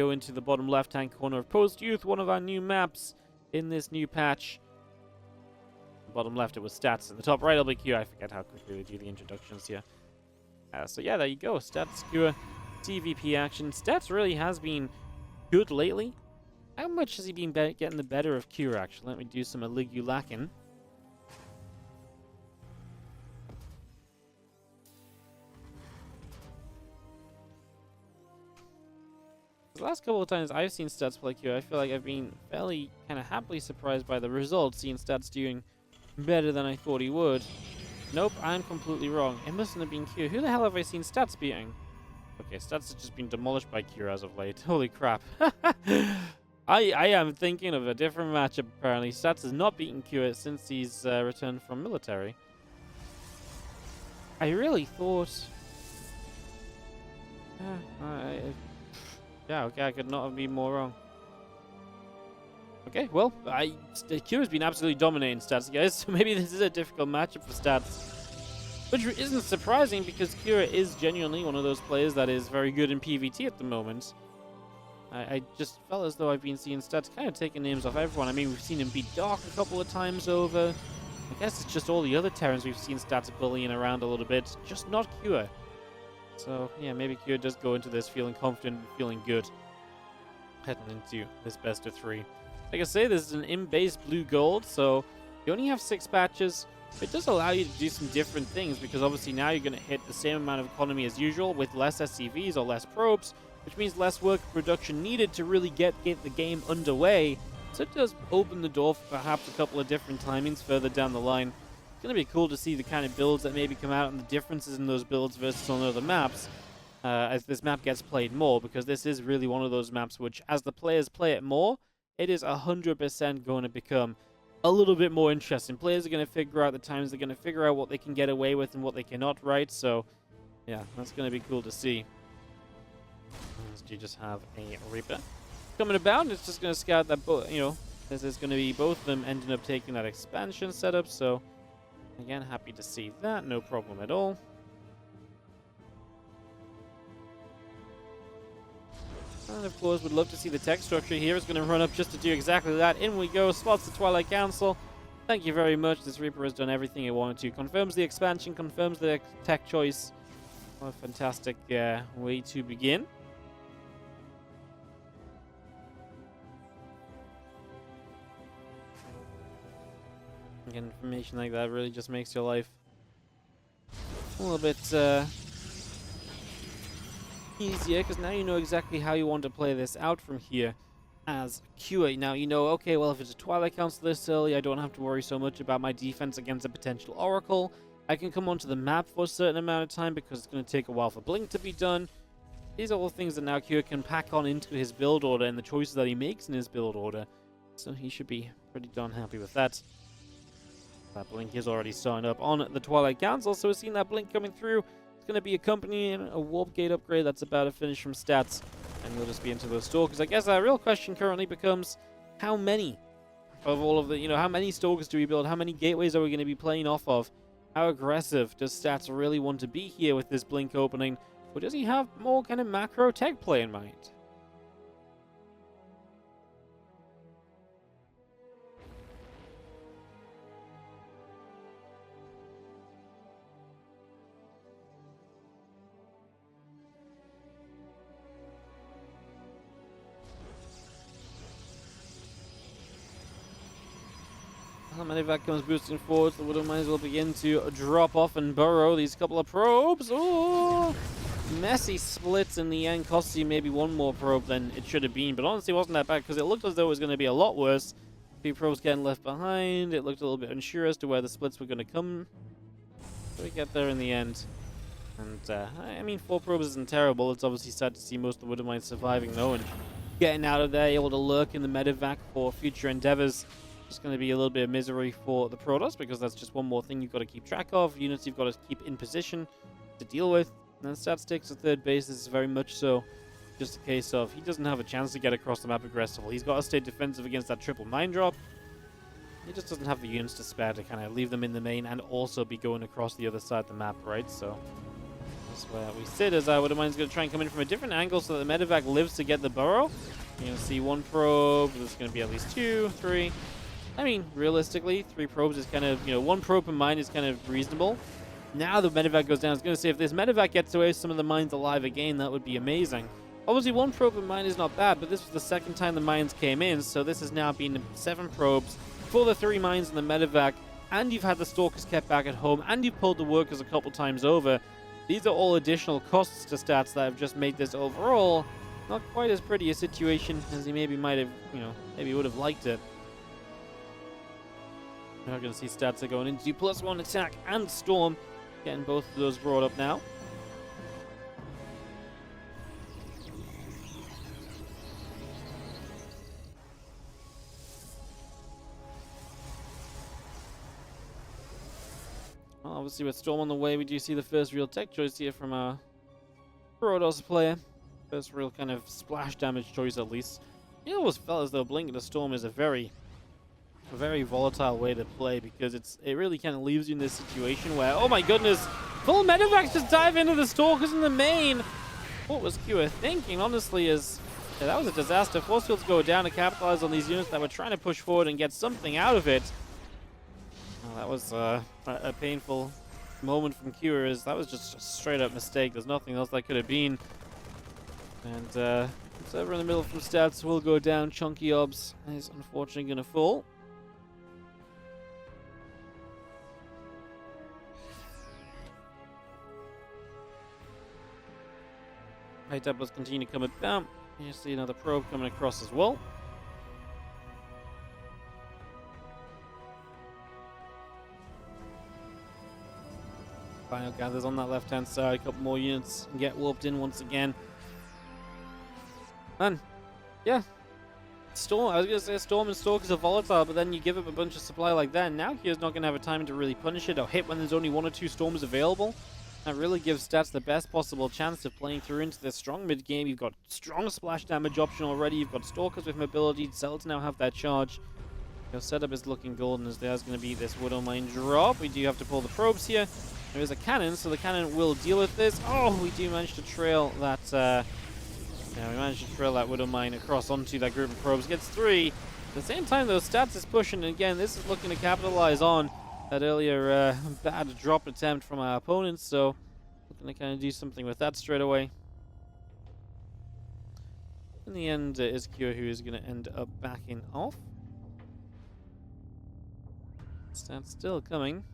go into the bottom left-hand corner of Post Youth, one of our new maps in this new patch. Bottom left, it was stats. In the top right, it'll be Q. I forget how quickly they do the introductions here. So yeah, there you go. Stats, Q, TVP action. Stats really has been good lately. How much has he been getting the better of Q, actually? Let me do some Aligulakin. The last couple of times I've seen Stats play Q, I feel like I've been fairly kind of happily surprised by the results, seeing Stats doing better than I thought he would. Nope, I'm completely wrong. It mustn't have been Q. Who the hell have I seen Stats beating? Okay, Stats has just been demolished by Q as of late. Holy crap. I am thinking of a different matchup, apparently. Stats has not beaten Q since he's returned from military. I really thought... Yeah, okay, I could not have been more wrong. Okay, well, Q has been absolutely dominating Stats, guys, so maybe this is a difficult matchup for Stats. Which isn't surprising, because Kira is genuinely one of those players that is very good in PvT at the moment. I just felt as though I've been seeing Stats kind of taking names off everyone. I mean, we've seen him beat Dark a couple of times over. I guess it's just all the other Terrans we've seen Stats bullying around a little bit, just not Kira. So, yeah, maybe Kira does go into this feeling confident and feeling good heading into this best of 3. Like I say, this is an in-base blue-gold, so you only have 6 patches. It does allow you to do some different things, because obviously now you're going to hit the same amount of economy as usual with less SCVs or less probes, which means less work production needed to really get the game underway. So it does open the door for perhaps a couple of different timings further down the line. It's going to be cool to see the kind of builds that maybe come out and the differences in those builds versus on other maps as this map gets played more, because this is really one of those maps which, as the players play it more, it is 100% going to become a little bit more interesting. Players are going to figure out the times, they're going to figure out what they can get away with and what they cannot, right? So, yeah, that's going to be cool to see. You just have a Reaper coming about, and it's just going to scout that, this is going to be both of them ending up taking that expansion setup, so, again, happy to see that, no problem at all. And of course, would love to see the tech structure here. It's going to run up just to do exactly that. In we go, spots the Twilight Council. Thank you very much. This Reaper has done everything it wanted to. Confirms the expansion, confirms the tech choice. What a fantastic way to begin. Again, information like that really just makes your life a little bit easier, because now you know exactly how you want to play this out from here as QA. Now you know, okay, well, if it's a Twilight Council this early, I don't have to worry so much about my defense against a potential Oracle. I can come onto the map for a certain amount of time because it's going to take a while for Blink to be done. These are all things that now Q can pack on into his build order and the choices that he makes in his build order. So he should be pretty darn happy with that. That Blink is already starting up on the Twilight Council, so we're seeing that Blink coming through. It's going to be accompanying a Warp Gate upgrade that's about to finish from Stats, and we'll just be into those Stalkers. I guess our real question currently becomes, how many of all of the, how many Stalkers do we build? How many gateways are we going to be playing off of? How aggressive does Stats really want to be here with this Blink opening? Or does he have more kind of macro tech play in mind? Medevac comes boosting forward, so the Widow might as well begin to drop off and burrow these couple of probes. Oh, messy splits in the end. Costs you maybe one more probe than it should have been, but honestly it wasn't that bad because it looked as though it was going to be a lot worse. 2 probes getting left behind. It looked a little bit unsure as to where the splits were going to come. But we get there in the end. And, I mean, 4 probes isn't terrible. It's obviously sad to see most of the Widow Mites surviving, though, and getting out of there, able to lurk in the Medevac for future endeavors. Just going to be a little bit of misery for the Protoss, because that's just one more thing you've got to keep track of. Units you've got to keep in position to deal with. And then Stats takes the 3rd base. This is very much so just a case of he doesn't have a chance to get across the map aggressively. He's got to stay defensive against that triple mine drop. He just doesn't have the units to spare to kind of leave them in the main and also be going across the other side of the map, right? So That's where we sit, as WardiTV's going to try and come in from a different angle so that the medevac lives to get the burrow. You're going to see one probe. There's going to be at least 2, 3. I mean, realistically, 3 probes is kind of, 1 probe per mine is kind of reasonable. Now the medevac goes down. I was going to say, if this medevac gets away with some of the mines alive again, that would be amazing. Obviously, 1 probe per mine is not bad, but this was the second time the mines came in, so this has now been 7 probes for the 3 mines in the medevac, and you've had the stalkers kept back at home, and you've pulled the workers a couple times over. These are all additional costs to stats that have just made this overall not quite as pretty a situation as he maybe might have, maybe would have liked it. We're going to see stats are going into +1 attack and storm, getting both of those brought up now. Well, obviously with storm on the way, we do see the first real tech choice here from our Protoss player. First real kind of splash damage choice, at least. It always felt as though Blink of the Storm is a very volatile way to play, because it really kind of leaves you in this situation where, oh my goodness, full medevacs just dive into the stalkers in the main. What was Q thinking, honestly, that was a disaster. Force fields go down to capitalize on these units that were trying to push forward and get something out of it. Oh, that was a painful moment from Q, as that was just a straight up mistake. There's nothing else that could have been. And Server in the middle from stats will go down. Chunky Obs is unfortunately going to fall. High Templars continue to come down. You see another probe coming across as well. Final gathers on that left-hand side. A couple more units and get warped in once again. Man, yeah. Storm, I was going to say Storm and Stalkers are volatile, but then you give up a bunch of supply like that, and now Kier's not going to have a time to really punish it or hit when there's only 1 or 2 Storms available. That really gives stats the best possible chance of playing through into this strong mid-game. You've got strong splash damage option already. You've got Stalkers with mobility. Cells now have that charge. Your setup is looking golden, as there's going to be this Widow Mine drop. We do have to pull the probes here. There is a cannon, so the cannon will deal with this. Oh, we do manage to trail that... we managed to trail that Widow Mine across onto that group of probes. Gets 3. At the same time, though, stats is pushing. And again, this is looking to capitalize on that earlier bad drop attempt from our opponents. So, looking to kind of do something with that straight away. In the end, is Q who is going to end up backing off. Stats still coming.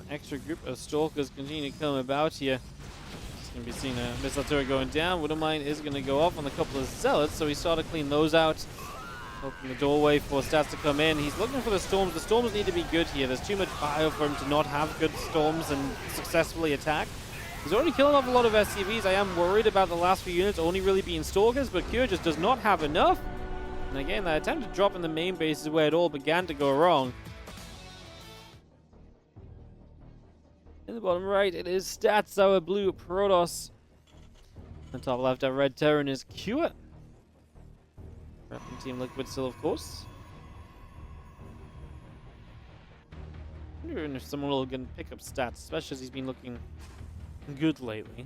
Extra group of Stalkers continue to come about here. It's going to be seen a missile turret going down. Widow Mine is going to go off on a couple of Zealots, so he's starting to clean those out. Open the doorway for stats to come in. He's looking for the Storms. The Storms need to be good here. There's too much bio for him to not have good Storms and successfully attack. He's already killing off a lot of SCVs. I am worried about the last few units only really being Stalkers, but Cure just does not have enough. And again, that attempt to drop in the main base is where it all began to go wrong. In the bottom right, it is Stats, our blue Protoss. On top left, our red Terran is Cure. Repping Team Liquid still, of course. Wondering if someone will again pick up Stats, especially as he's been looking good lately.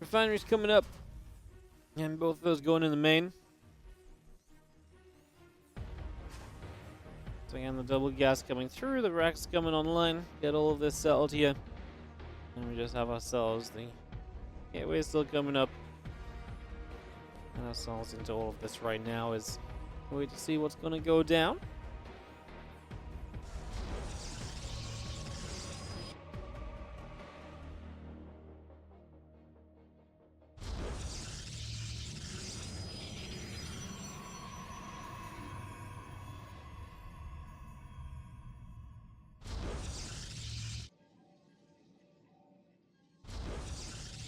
Refineries coming up, and both of those going in the main. So again, the double gas coming through, the racks coming online, get all of this settled here, and we just have ourselves the gateway still coming up, and ourselves into all of this right now is wait to see what's going to go down.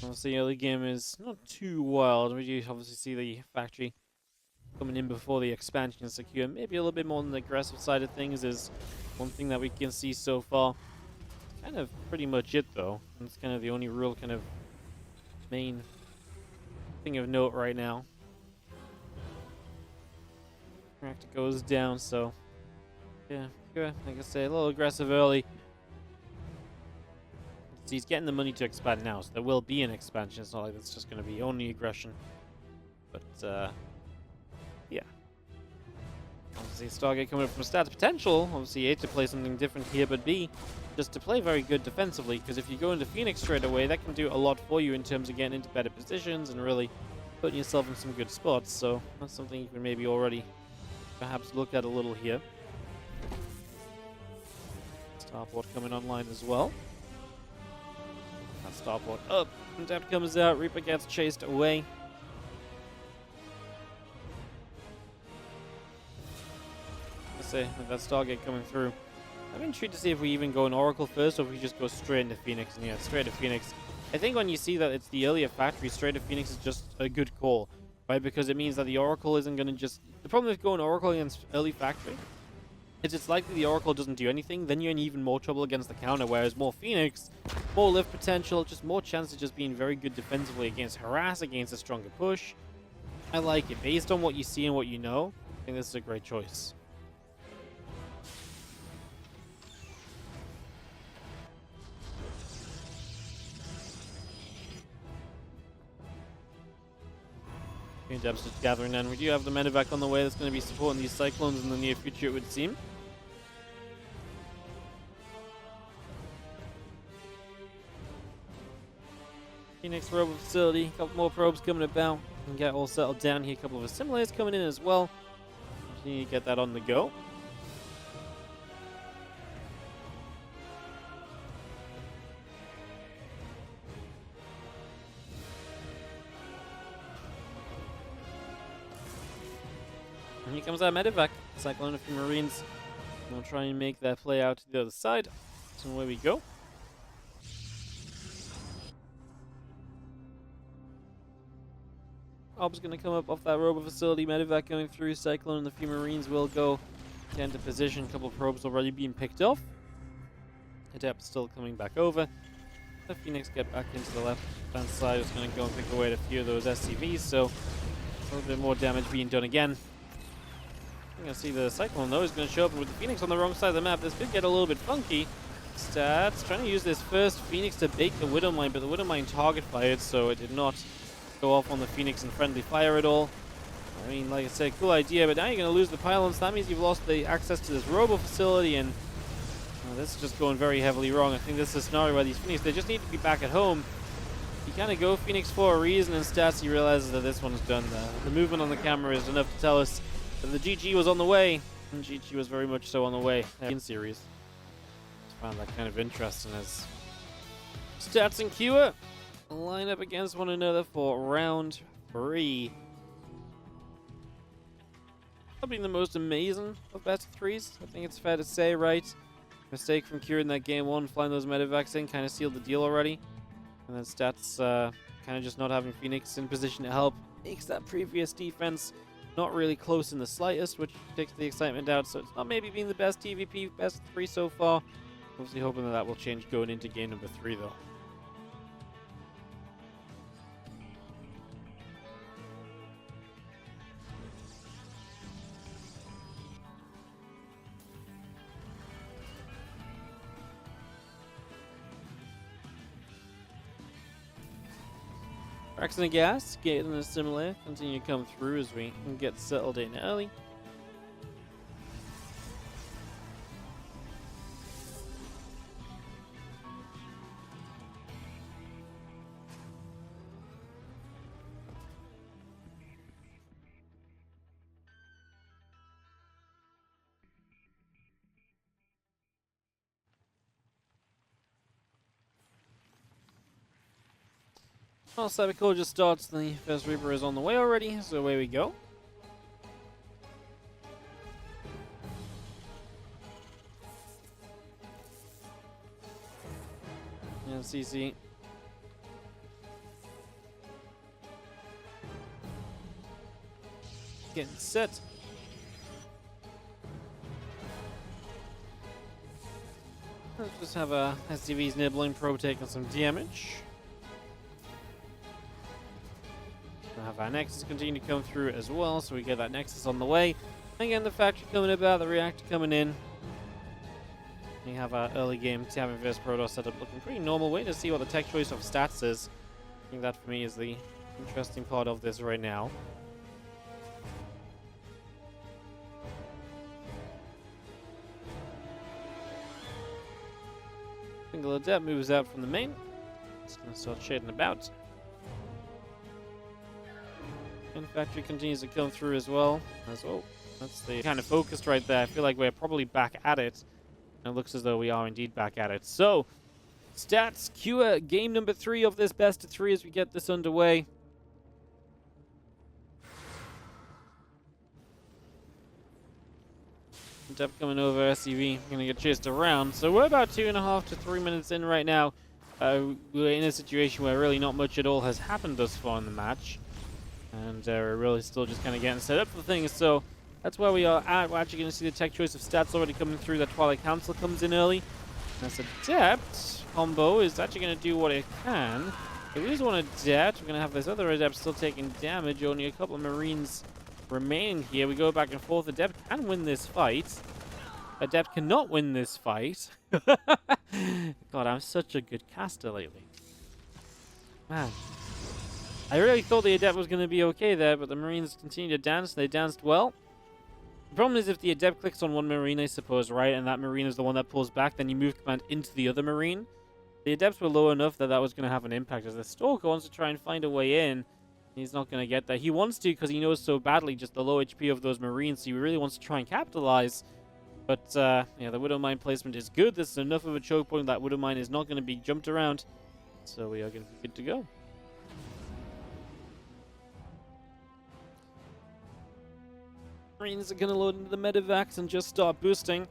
Obviously, early game is not too wild. We do obviously see the factory coming in before the expansion is secure. Maybe a little bit more on the aggressive side of things is one thing that we can see so far. Kind of pretty much it, though. It's kind of the only real kind of main thing of note right now. Reactor goes down, so yeah, like I say, a little aggressive early. So he's getting the money to expand now, so there will be an expansion. It's not like it's just going to be only aggression. But yeah. Obviously, Stargate coming up from stats potential. Obviously, A, to play something different here, but B, just to play very good defensively. Because if you go into Phoenix straight away, that can do a lot for you in terms of getting into better positions and really putting yourself in some good spots. So that's something you can maybe already perhaps look at a little here. Starport coming online as well. That Starport up, and that comes out. Reaper gets chased away. Let's say with that Stargate coming through. I'm intrigued to see if we even go in Oracle first, or if we just go straight into Phoenix. And yeah, straight to Phoenix. I think when you see that it's the earlier factory, straight to Phoenix is just a good call, right? Because it means that the Oracle isn't going to just... The problem with going Oracle against early factory is it's likely the Oracle doesn't do anything, then you're in even more trouble against the counter, whereas more Phoenix, more lift potential, just more chance of just being very good defensively against harass, against a stronger push. I like it. Based on what you see and what you know, I think this is a great choice. Deb's just gathering in. We do have the medevac on the way that's going to be supporting these Cyclones in the near future, it would seem. Phoenix Robo Facility, a couple more probes coming about. And get all settled down here. A couple of assimilators coming in as well. Just need to get that on the go. And here comes our medevac. Cyclone, a few Marines. We'll try and make that play out to the other side. So away we go. Ob's going to come up off that Robo Facility. Medevac going through. Cyclone and a few Marines will go into position. A couple of probes already being picked off. Adept still coming back over. The Phoenix get back into the left-hand side. It's going to go and pick away at a few of those SCVs. So a little bit more damage being done again. I'm going to see the Cyclone, though, is going to show up with the Phoenix on the wrong side of the map. This could get a little bit funky. Stats trying to use this first Phoenix to bait the Widowmine, but the Widowmine target fired, so it did not go off on the Phoenix in friendly fire at all. I mean, like I said, cool idea, but now you're going to lose the pylons. That means you've lost the access to this Robo Facility, and this is just going very heavily wrong. I think this is a scenario where these Phoenix, they just need to be back at home. You kind of go Phoenix for a reason, and Stats, he realizes that this one's done. The movement on the camera is enough to tell us that the GG was on the way, and GG was very much so on the way in series. Just found that kind of interesting as Stats and Kua line up against one another for round 3. Probably the most amazing of best of 3s, I think it's fair to say, right? Mistake from Kura in that game 1, flying those medevacs in, kind of sealed the deal already. And then Stats kind of just not having Phoenix in position to help makes that previous defense not really close in the slightest, which takes the excitement out. So it's not maybe being the best TVP, best 3 so far. Obviously hoping that that will change going into game number 3, though. Cracks in the gas, getting the simulator, continue to come through as we get settled in early. Well, Cybercore just starts. The first Reaper is on the way already, so away we go. And CC getting set. Let's just have a SCV's nibbling probe taking some damage. We'll have our Nexus continue to come through as well, so we get that Nexus on the way. Again, the factory coming about, the reactor coming in. We have our early game Tabin vs Protoss setup looking pretty normal. Waiting to see what the tech choice of stats is. I think that for me is the interesting part of this right now. Single Adept moves out from the main. It's going to start shading about. And factory continues to come through as well. That's the kind of focused right there. I feel like we're probably back at it. And it looks as though we are indeed back at it. So, stats, Cure, game number 3 of this best of 3 as we get this underway. Depth coming over, SCV gonna get chased around. So we're about 2.5 to 3 minutes in right now. We're in a situation where really not much at all has happened thus far in the match. And we're really still just kind of getting set up for things. So that's where we are at. We're actually going to see the tech choice of stats already coming through. That Twilight Council comes in early. That's Adept combo is actually going to do what it can. If we lose one Adept, we're going to have this other Adept still taking damage. Only a couple of Marines remaining here. We go back and forth. Adept can win this fight. Adept cannot win this fight. God, I'm such a good caster lately. Man. I really thought the Adept was going to be okay there, but the Marines continue to dance. They danced well. The problem is if the Adept clicks on one Marine, I suppose, right, and that Marine is the one that pulls back, then you move command into the other Marine. The Adepts were low enough that that was going to have an impact. As the Stalker wants to try and find a way in, he's not going to get that. He wants to because he knows so badly just the low HP of those Marines, so he really wants to try and capitalize. But, yeah, the Widow Mine placement is good. This is enough of a choke point that Widow Mine is not going to be jumped around. So we are going to be good to go. Marines are going to load into the medevacs and just start boosting.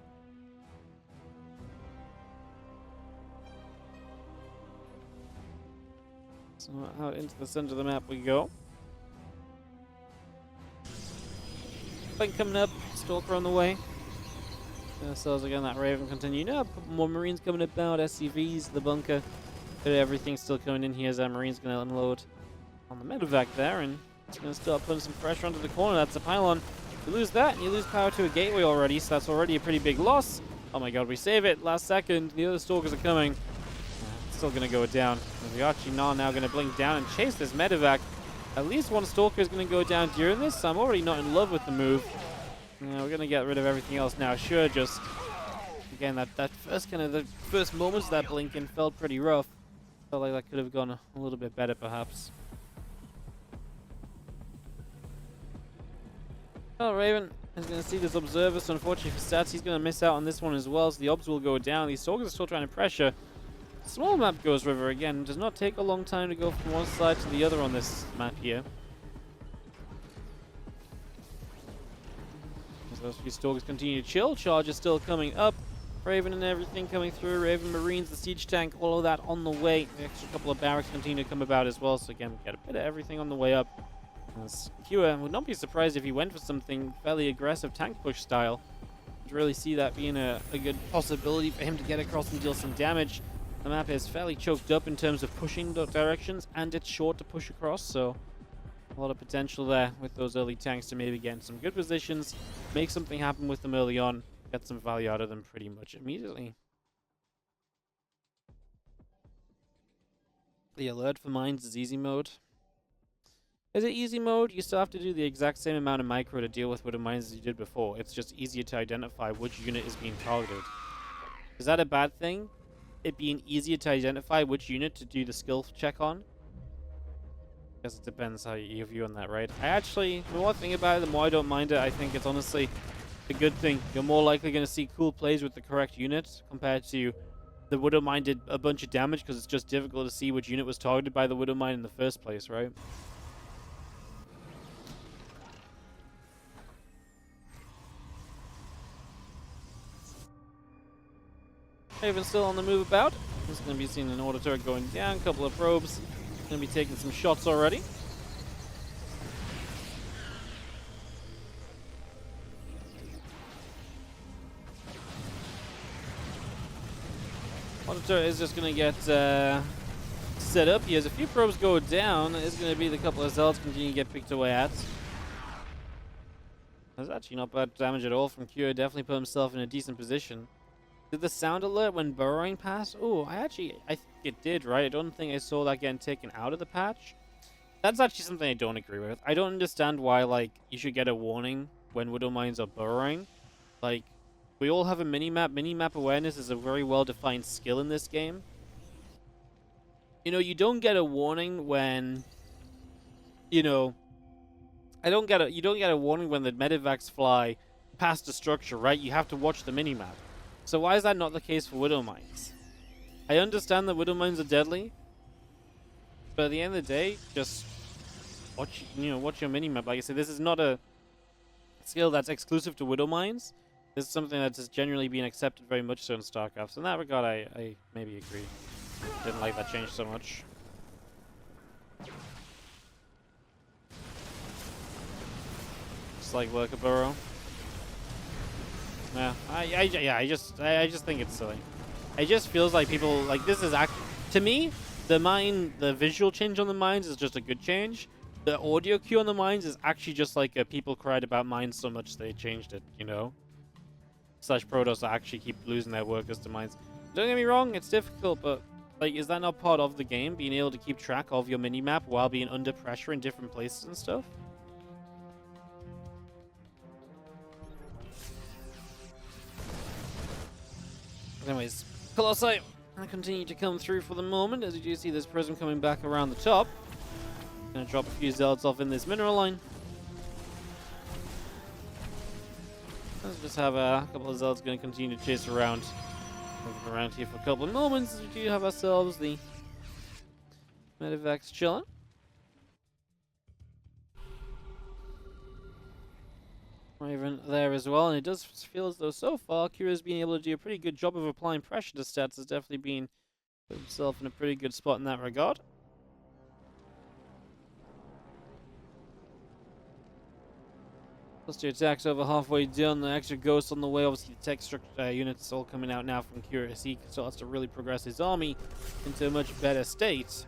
So out into the center of the map we go. Fight coming up, Stalker on the way. Ourselves again, that Raven continuing up. A couple more Marines coming about, SCVs, the bunker. But everything's still coming in here as our Marines going to unload on the medevac there, and it's going to start putting some pressure onto the corner. That's a pylon. You lose that, and you lose power to a gateway already, so that's already a pretty big loss. Oh my god, we save it. Last second, the other Stalkers are coming. It's still going to go down. And we actually are now going to blink down and chase this medevac. At least one Stalker is going to go down during this, so I'm already not in love with the move. We're going to get rid of everything else now. Sure, just... Again, that first kind of... The first moments of that blinking felt pretty rough. Felt like that could have gone a little bit better, perhaps. Oh, Raven is going to see this Observer, so unfortunately for stats, he's going to miss out on this one as well, so the Obs will go down. These Stalkers are still trying to pressure. Small map goes River again. It does not take a long time to go from one side to the other on this map here. As those few Stalkers continue to chill, Charge is still coming up. Raven and everything coming through. Raven, Marines, the Siege Tank, all of that on the way. The extra couple of barracks continue to come about as well, so again, we get a bit of everything on the way up. As Kua would not be surprised if he went for something fairly aggressive tank push style. To really see that being a good possibility for him to get across and deal some damage. The map is fairly choked up in terms of pushing directions, and it's short to push across, so a lot of potential there with those early tanks to maybe get in some good positions, make something happen with them early on, get some value out of them pretty much immediately. The alert for mines is easy mode. Is it easy mode? You still have to do the exact same amount of micro to deal with Widow Mines as you did before. It's just easier to identify which unit is being targeted. Is that a bad thing? It being easier to identify which unit to do the skill check on? I guess it depends how you view on that, right? The more I think about it, the more I don't mind it. I think it's honestly a good thing. You're more likely going to see cool plays with the correct unit compared to the Widow Mine did a bunch of damage because it's just difficult to see which unit was targeted by the Widow Mine in the first place, right? Raven still on the move about. This is going to be seen an order turret going down. A couple of probes. Going to be taking some shots already. turret is just going to get set up. He has a few probes go down. It's going to be the couple of zealots continue to get picked away at. That's actually not bad damage at all from Kira. Definitely put himself in a decent position. Did the sound alert when burrowing pass? Oh, I think it did, right? I don't think I saw that getting taken out of the patch. That's actually something I don't agree with. I don't understand why, like, you should get a warning when Widow Mines are burrowing. Like, we all have a mini-map. Mini-map awareness is a very well-defined skill in this game. You know, you don't get a warning when, you know, you don't get a warning when the medevacs fly past the structure, right? You have to watch the mini-map. So why is that not the case for Widow Mines? I understand that Widow Mines are deadly, but at the end of the day, just watch your mini-map. Like I said, this is not a skill that's exclusive to Widow Mines. This is something that's just generally being accepted very much so in StarCraft. So in that regard, I maybe agree. Didn't like that change so much. Just like Worker Burrow. Yeah, I just think it's silly. It just feels like people like this is to me, the visual change on the mines is just a good change. The audio cue on the mines is actually just like people cried about mines so much they changed it, you know. Slash Protoss actually keep losing their workers to mines. Don't get me wrong, it's difficult, but like, is that not part of the game? Being able to keep track of your mini-map while being under pressure in different places and stuff? Anyways, Colossi continue to come through for the moment, as you do see this prism coming back around the top. Gonna drop a few zealots off in this mineral line. Let's just have a couple of zealots going to continue to chase around. Moving around here for a couple of moments, as we do have ourselves the medevacs chilling. Raven there as well, and it does feel as though so far Kira's been able to do a pretty good job of applying pressure to stats. Has definitely been put himself in a pretty good spot in that regard. Plus 2 attacks over halfway done. The extra ghosts on the way. Obviously, the tech structure units all coming out now from Kira. He starts to really progress his army into a much better state.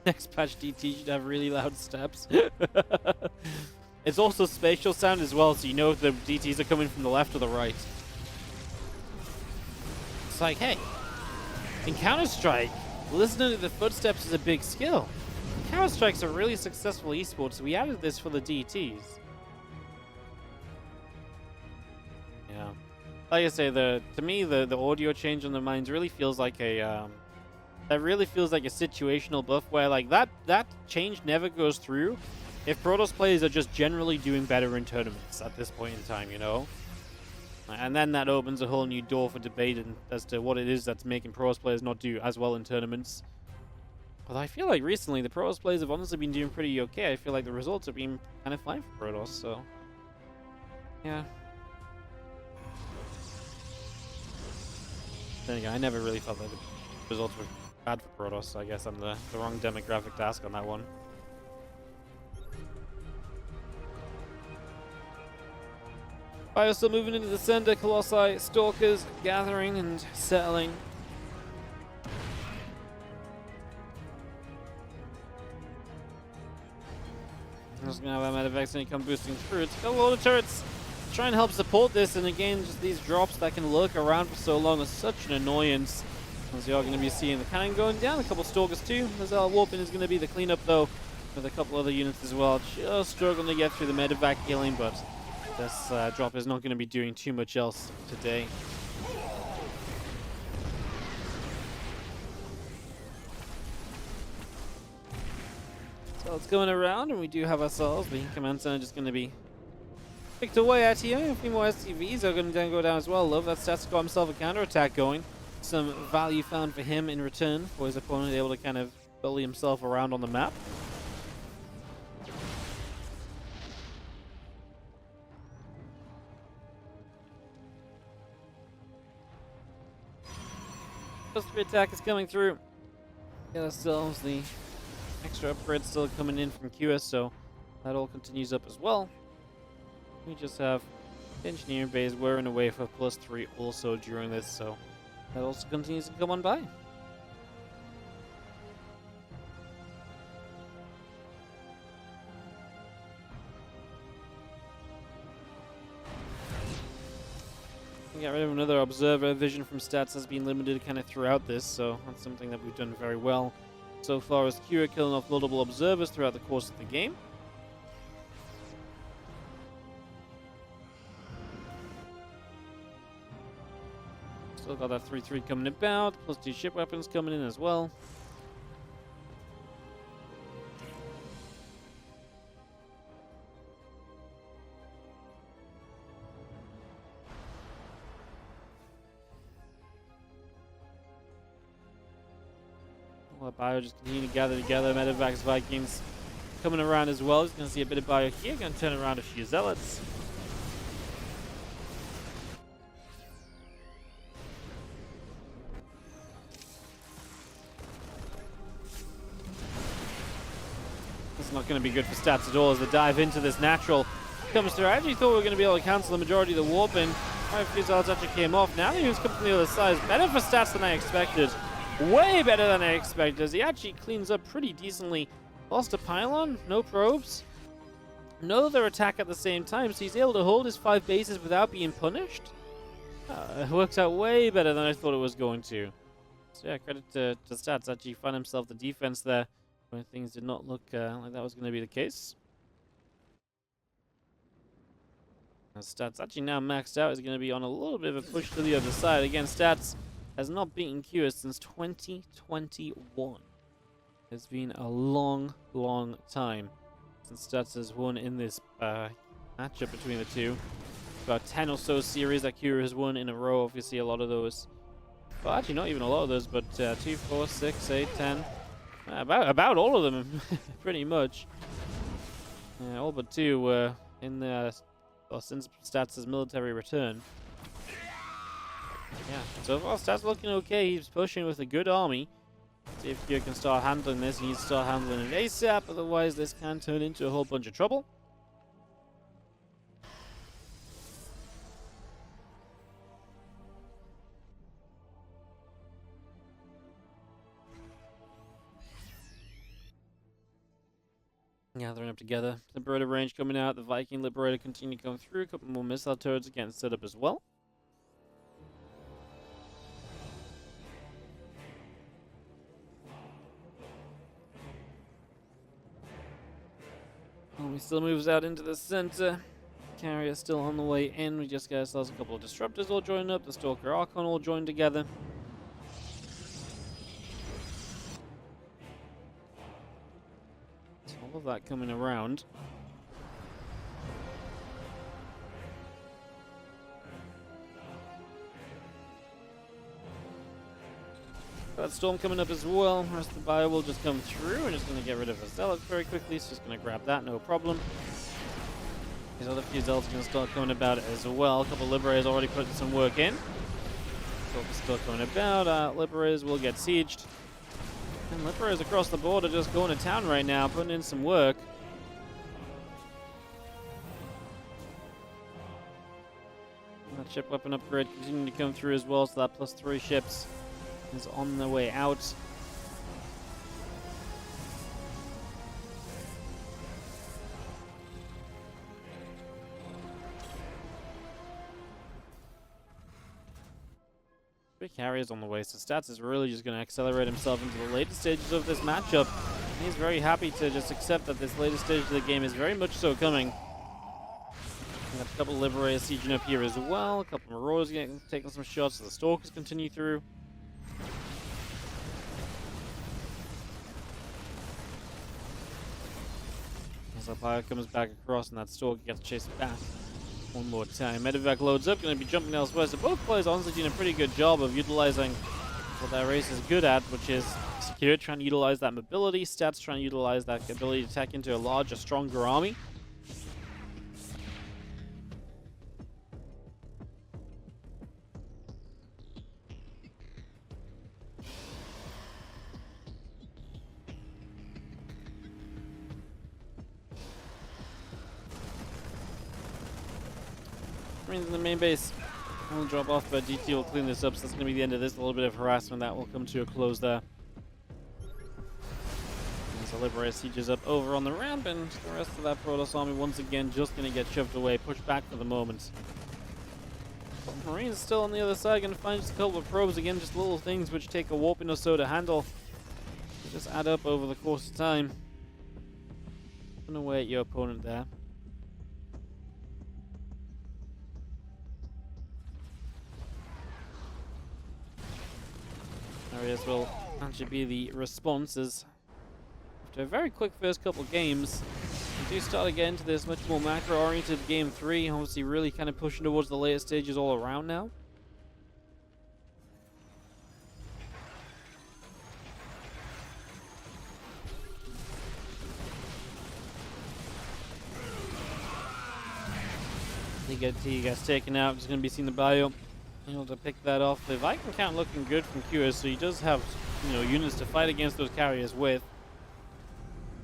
Next patch DT should have really loud steps. It's also spatial sound as well, so you know if the DTs are coming from the left or the right. It's like, hey, in Counter-Strike, listening to the footsteps is a big skill. Counter-Strike's a really successful eSports, so we added this for the DTs. Yeah. Like I say, to me, the audio change on the mines really feels like a... that really feels like a situational buff where like that change never goes through if Protoss players are just generally doing better in tournaments at this point in time, you know? And then that opens a whole new door for debate as to what it is that's making Protoss players not do as well in tournaments. But I feel like recently the Protoss players have honestly been doing pretty okay. I feel like the results have been kind of fine for Protoss, so... yeah. Then again, I never really felt like the results were bad for Protoss, so I guess I'm the wrong demographic to ask on that one. Fire still moving into the center. Colossi, Stalkers gathering and settling. I'm just gonna have that medevacs come boosting through. It's got a lot of turrets. Try and help support this, and again, just these drops that can lurk around for so long are such an annoyance. As you are going to be seeing the cannon going down, a couple Stalkers too. As Warping is going to be the cleanup though, with a couple other units as well. Just struggling to get through the medevac healing, but this drop is not going to be doing too much else today. So it's going around, and we do have ourselves the command center just going to be picked away at here. A few more SCVs are going to go down as well. Love that Stats got himself a counterattack going. Some value found for him in return for his opponent able to kind of bully himself around on the map. First attack is coming through. Got ourselves the extra upgrade still coming in from QS, so that all continues up as well. We just have Engineering bays were in a way for +3 also during this, so that also continues to come on by. Get rid of another observer. Vision from stats has been limited kind of throughout this, so that's something that we've done very well so far, as Kira killing off multiple observers throughout the course of the game. Still got that 3-3 coming about, +2 ship weapons coming in as well. Well, Bio just continue to gather together. Medevacs Vikings coming around as well. He's going to see a bit of Bio here. Going to turn around a few Zealots. It's not going to be good for stats at all as the dive into this natural comes through. I actually thought we were going to be able to cancel the majority of the warp in. Quite a few Zealots actually came off. Now that he was coming from the other side, it's better for stats than I expected. Way better than I expected, as he actually cleans up pretty decently. Lost a pylon, no probes, no other attack at the same time, so he's able to hold his 5 bases without being punished. It works out way better than I thought it was going to. So yeah, credit to stats. Actually found himself the defense there when things did not look like that was going to be the case. Stats actually now maxed out. Is going to be on a little bit of a push to the other side. Again, stats has not beaten Curious since 2021. It's been a long, long time since Stats has won in this matchup between the two. About 10 or so series that Curious has won in a row. Obviously, a lot of those. Well, actually, not even a lot of those, but 2, 4, 6, 8, 10. About all of them, pretty much. All but 2 were in the since Stats' military return. Yeah, so far Stats looking okay. He's pushing with a good army. See if Kira can start handling this. He needs to start handling it ASAP, otherwise this can turn into a whole bunch of trouble. Gathering up together. Liberator range coming out. The Viking Liberator continue to come through. A couple more missile turrets again set up as well. He still moves out into the center. Carrier still on the way in. We just got ourselves a couple of disruptors all joined up. The Stalker Archon all joined together. So all of that coming around. That storm coming up as well. The rest of the bio will just come through. We're just going to get rid of a Zealot very quickly. So just going to grab that, no problem. These other few Zealots are going to start coming about it as well. A couple of Liberators already putting some work in. Stalker's still coming about. Liberators will get sieged. And Liberators across the board are just going to town right now, putting in some work. And that ship weapon upgrade continuing to come through as well. So that +3 ships is on the way out. Big carriers on the way, so Stats is really just going to accelerate himself into the later stages of this matchup. He's very happy to just accept that this later stage of the game is very much so coming. We got a couple of Liberators sieging up here as well. A couple of Marauders taking some shots, so the Stalkers continue through. As that Bio comes back across and that Stalker gets chased back one more time. Medevac loads up, going to be jumping elsewhere. So both players honestly doing a pretty good job of utilizing what that race is good at, which is Secure trying to utilize that mobility, Stats trying to utilize that ability to attack into a larger, stronger army. Marines in the main base will drop off, but DT will clean this up, so that's going to be the end of this. A little bit of harassment that will come to a close there. As the Liberator sieges up over on the ramp, and the rest of that Protoss army once again just going to get shoved away, pushed back for the moment. Marines still on the other side, going to find just a couple of probes again, just little things which take a warping or so to handle. They just add up over the course of time. Put away at your opponent there. Areas will actually be the responses. After a very quick first couple of games, we do start to get into this much more macro-oriented game 3. Obviously really kind of pushing towards the later stages all around now. He gets taken out. He's going to be seeing the bio. Able to pick that off. The Viking count looking good from Curious, so he does have, units to fight against those carriers with.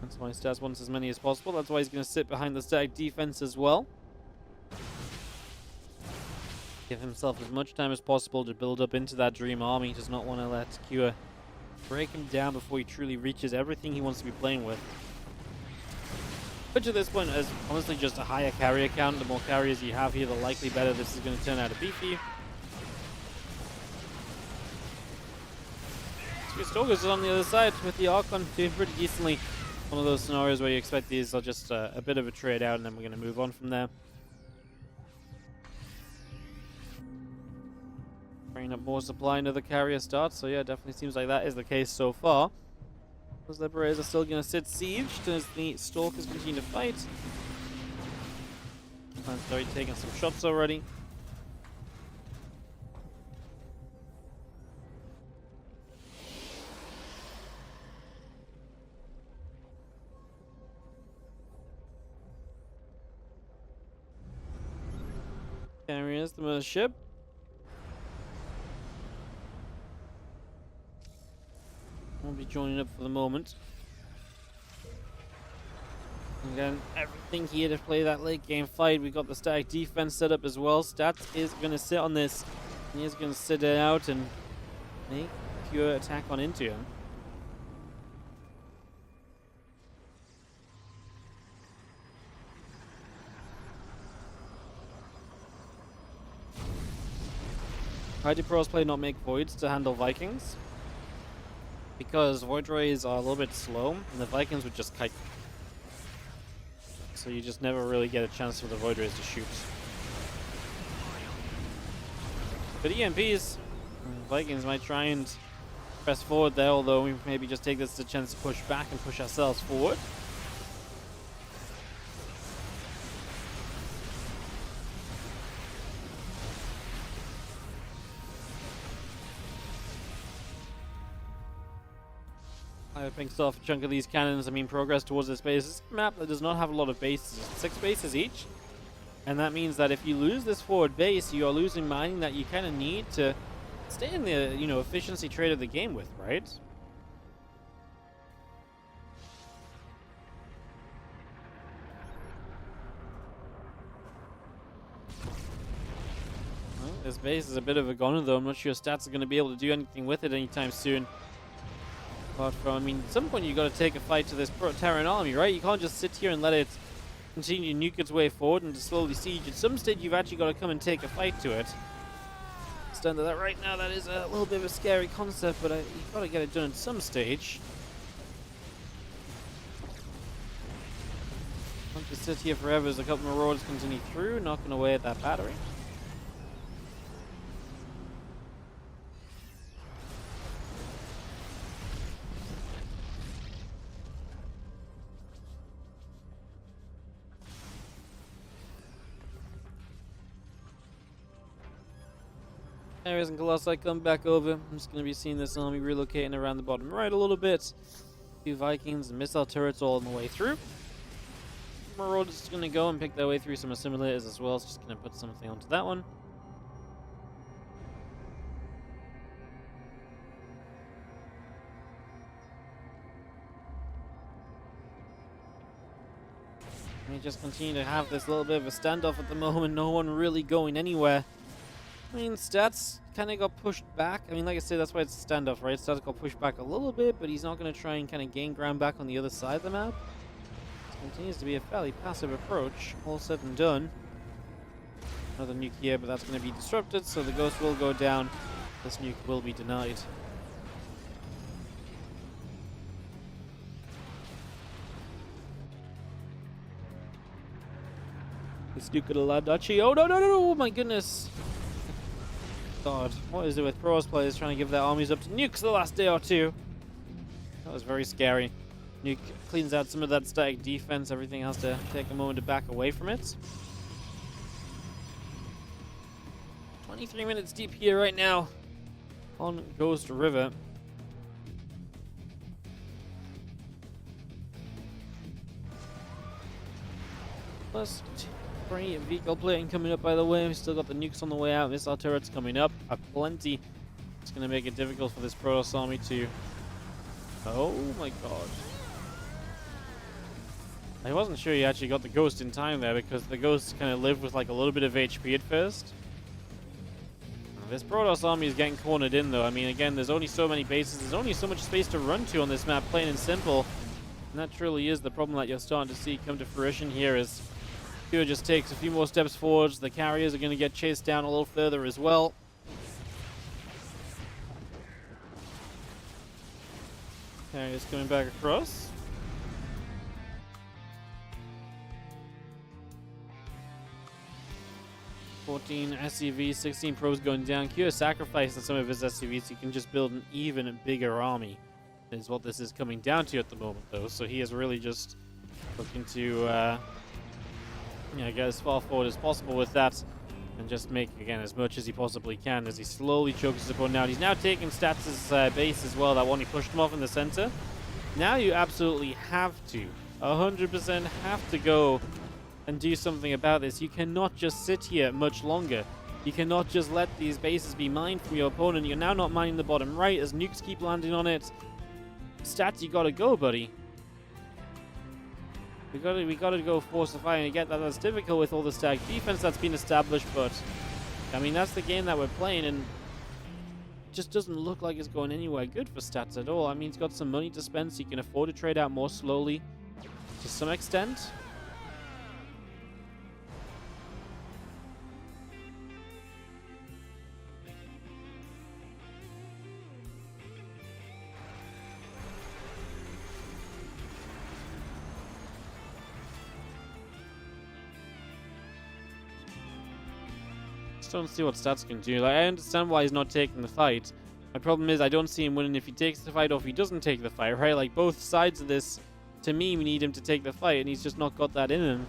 That's why Stats wants as many as possible. That's why he's going to sit behind the static defense as well. Give himself as much time as possible to build up into that dream army. He does not want to let Cure break him down before he truly reaches everything he wants to be playing with. Which at this point is honestly just a higher carrier count. The more carriers you have here, the likely better this is going to turn out to be for you. Stalkers is on the other side with the Archon doing pretty decently. One of those scenarios where you expect these are just a bit of a trade out, and then we're going to move on from there. Bringing up more supply into the carrier starts, so yeah, definitely seems like that is the case so far. Those Liberators are still going to sit sieged as the Stalkers continue to fight. Plan's already taking some shots already. There he is, the mothership. Won't be joining up for the moment. Again, everything here to play that late game fight. We got the static defense set up as well. Stats is going to sit on this. He is going to sit it out and make Pure attack on into him. Why do pros play not make voids to handle Vikings? Because void rays are a little bit slow, and the Vikings would just kite. So you just never really get a chance for the void rays to shoot. But EMPs, Vikings might try and press forward there, although we maybe just take this as a chance to push back and push ourselves forward. Picks off a chunk of these cannons. I mean, progress towards this base. This is a map that does not have a lot of bases, 6 bases each. And that means that if you lose this forward base, you are losing mining that you kind of need to stay in the, efficiency trade of the game with, right? Well, this base is a bit of a goner, though. I'm not sure Stats are going to be able to do anything with it anytime soon. Apart from, at some point you got to take a fight to this Terran army, right? You can't just sit here and let it continue to nuke its way forward and to slowly siege. At some stage, you've actually got to come and take a fight to it. Stand to that right now, that is a little bit of a scary concept, but you've got to get it done at some stage. Can't just sit here forever as a couple of marauders continue through, knocking away at that battery. Ares and Colossi come back over. I'm just going to be seeing this army relocating around the bottom right a little bit. 2 Vikings and missile turrets all on the way through. Marauders just going to go and pick their way through some assimilators as well. So just going to put something onto that one. We just continue to have this little bit of a standoff at the moment. No one really going anywhere. I mean, Stats kind of got pushed back. I mean, like I said, that's why it's a standoff, right? Stats got pushed back a little bit, but he's not going to try and kind of gain ground back on the other side of the map. It continues to be a fairly passive approach, all said and done. Another nuke here, but that's going to be disrupted, so the Ghost will go down. This nuke will be denied. This nuke could allow Dutchy. Oh, no, oh my goodness. God, what is it with pros players trying to give their armies up to nukes the last day or two? That was very scary. Nuke cleans out some of that static defense. Everything has to take a moment to back away from it. 23 minutes deep here right now on Ghost River. Plus 3 vehicle plating coming up, by the way. We've still got the nukes on the way out. Missile turrets coming up. Plenty. It's going to make it difficult for this Protoss army to... Oh my god. I wasn't sure he actually got the Ghost in time there, because the Ghost kind of lived with like a little bit of HP at first. This Protoss army is getting cornered in, though. I mean, again, there's only so many bases. There's only so much space to run to on this map, plain and simple. And that truly is the problem that you're starting to see come to fruition here, as Pure just takes a few more steps forwards. The carriers are going to get chased down a little further as well. Carriers coming back across. 14 SCVs, 16 probes going down. Q sacrificing some of his SCVs so he can just build an even bigger army, is what this is coming down to at the moment, though. So he is really just looking to get as far forward as possible with that and just make, again, as much as he possibly can as he slowly chokes his opponent out. He's now taking Stats' base as well, that one he pushed him off in the center. Now you absolutely have to, 100% have to go and do something about this. You cannot just sit here much longer. You cannot just let these bases be mined from your opponent. You're now not mining the bottom right as nukes keep landing on it. Stats, you gotta go, buddy. We gotta go force the fire, and get that. That's difficult with all the stack defense that's been established, but I mean, that's the game that we're playing, and it just doesn't look like it's going anywhere good for Stats at all. I mean, he's got some money to spend, so he can afford to trade out more slowly to some extent. Don't see what Stats can do. Like, I understand why he's not taking the fight. My problem is I don't see him winning if he takes the fight or if he doesn't take the fight, right? Like, both sides of this, to me, we need him to take the fight, and he's just not got that in him.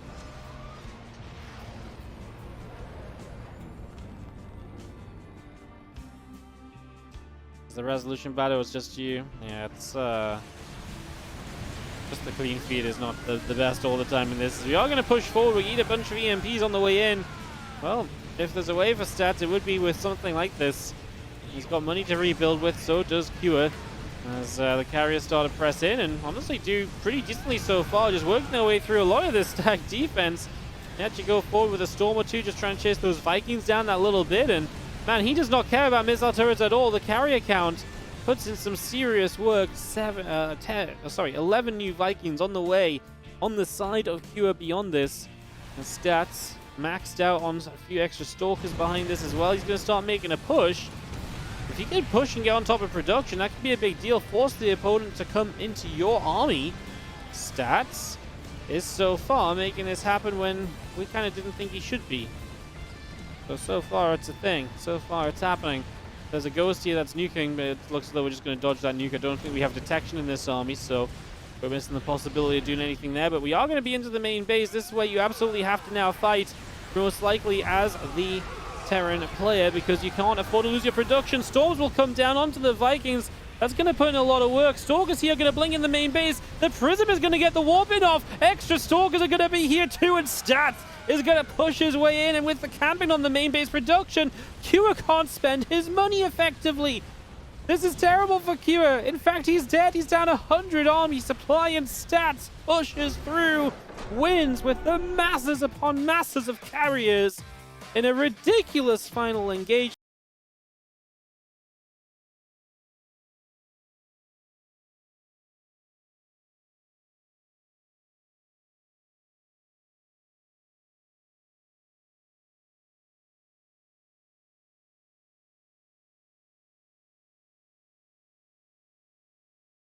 The resolution battle was just you. Yeah, it's just the clean feed is not the best all the time in this. We are going to push forward. We eat a bunch of EMPs on the way in. Well, if there's a way for Stats, it would be with something like this. He's got money to rebuild with, so does Cure. As the carriers start to press in, and honestly do pretty decently so far, just working their way through a lot of this stack defense. They actually go forward with a Storm or two, just trying to chase those Vikings down that little bit, and man, he does not care about missile turrets at all. The carrier count puts in some serious work. 11 new Vikings on the way on the side of Cure beyond this. And Stats maxed out on a few extra Stalkers behind this as well. He's going to start making a push. If he can push and get on top of production, that could be a big deal. Force the opponent to come into your army. Stats is so far making this happen when we kind of didn't think he should be. So far it's a thing. So far it's happening. There's a Ghost here that's nuking, but it looks as though we're just going to dodge that nuke. I don't think we have detection in this army, so we're missing the possibility of doing anything there. But we are going to be into the main base. This is where you absolutely have to now fight, most likely as the Terran player, because you can't afford to lose your production. Storms will come down onto the Vikings. That's going to put in a lot of work. Stalkers here are going to blink in the main base. The Prism is going to get the warp in off. Extra Stalkers are going to be here too, and Stats is going to push his way in, and with the camping on the main base production, Cure can't spend his money effectively. This is terrible for Kira. In fact, he's dead. He's down 100 army supply and stats. Pushes through. Wins with the masses upon masses of carriers in a ridiculous final engagement.